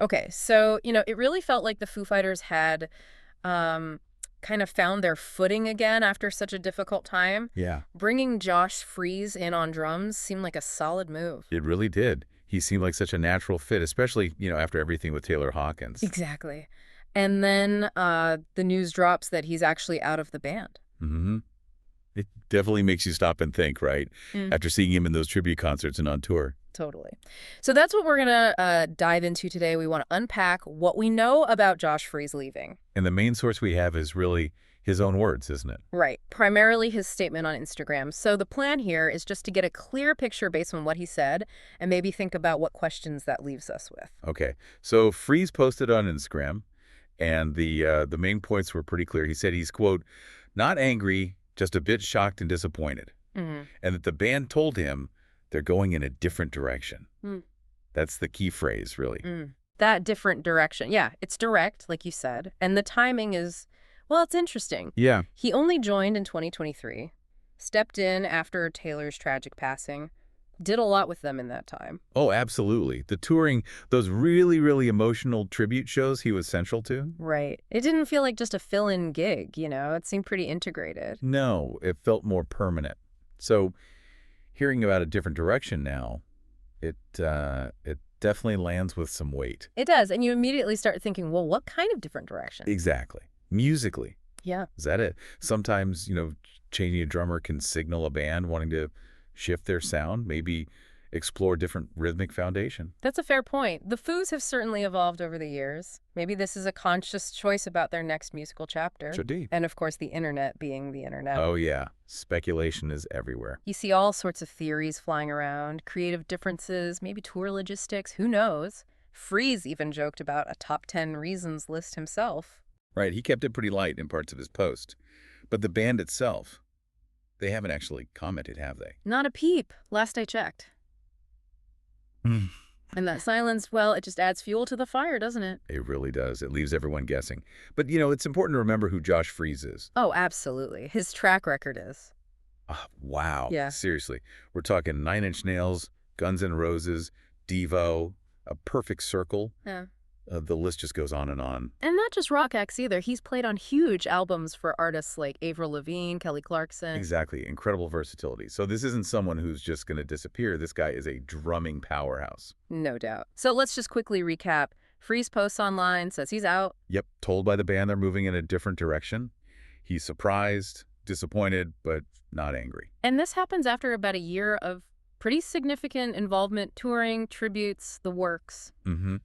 Okay, so, it really felt like the Foo Fighters had um, kind of found their footing again after such a difficult time. Yeah, Bringing Josh Freese in on drums seemed like a solid move. it really did. He seemed like such a natural fit, especially, after everything with Taylor Hawkins. Exactly. And then the news drops that he's actually out of the band. Hmm. It definitely makes you stop and think, right? Mm. After seeing him in those tribute concerts and on tour. Totally. So that's what we're going to dive into today. We want to unpack what we know about Josh Freese leaving. And the main source we have is really his own words, isn't it? Right. Primarily his statement on Instagram. So the plan here is just to get a clear picture based on what he said and maybe think about what questions that leaves us with. Okay. So Freeze posted on Instagram, and the main points were pretty clear. He said he's, quote, not angry, just a bit shocked and disappointed. Hmm. And that the band told him they're going in a different direction. Mm. That's the key phrase, really. That different direction. Yeah, it's direct, like you said. And the timing is, well, it's interesting. Yeah. He only joined in 2023, stepped in after Taylor's tragic passing, did a lot with them in that time. Oh, absolutely. The touring, those really, really emotional tribute shows he was central to? Right. It didn't feel like just a fill-in gig, It seemed pretty integrated. No, it felt more permanent. So hearing about a different direction now, it definitely lands with some weight. It does, and you immediately start thinking, well, what kind of different direction? Exactly. Musically. Yeah. Is that it? Sometimes, changing a drummer can signal a band wanting to shift their sound, maybe explore different rhythmic foundation. That's a fair point. The Foos have certainly evolved over the years. Maybe this is a conscious choice about their next musical chapter. Sure do. And of course, the internet being the internet. Oh, yeah. Speculation is everywhere. You see all sorts of theories flying around, creative differences, maybe tour logistics, who knows? Freeze even joked about a top 10 reasons list himself. Right. He kept it pretty light in parts of his post. But the band itself, they haven't actually commented, have they? Not a peep, last I checked. And that silence, well, it just adds fuel to the fire, doesn't it? It really does. It leaves everyone guessing. But, it's important to remember who Josh Freese is. Oh, absolutely. His track record is. Wow. Yeah. Seriously. We're talking Nine Inch Nails, Guns N' Roses, Devo, A Perfect Circle. Yeah. The list just goes on and on. And not just rock acts either. He's played on huge albums for artists like Avril Lavigne, Kelly Clarkson. Exactly. Incredible versatility. So this isn't someone who's just going to disappear. This guy is a drumming powerhouse. No doubt. So let's just quickly recap. Freeze posts online, says he's out. Yep. Told by the band they're moving in a different direction. He's surprised, disappointed, but not angry. And this happens after about a year of pretty significant involvement, touring, tributes, the works. Mm-hmm.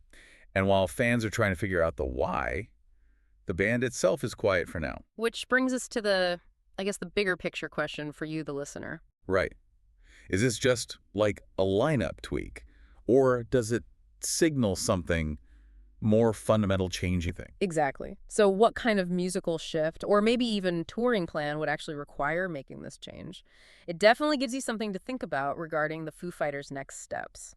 And while fans are trying to figure out the why, the band itself is quiet for now. Which brings us to the bigger picture question for you, the listener. Right. Is this just like a lineup tweak? Or does it signal something more fundamental change, you think? Exactly. So what kind of musical shift or maybe even touring plan would actually require making this change? It definitely gives you something to think about regarding the Foo Fighters' next steps.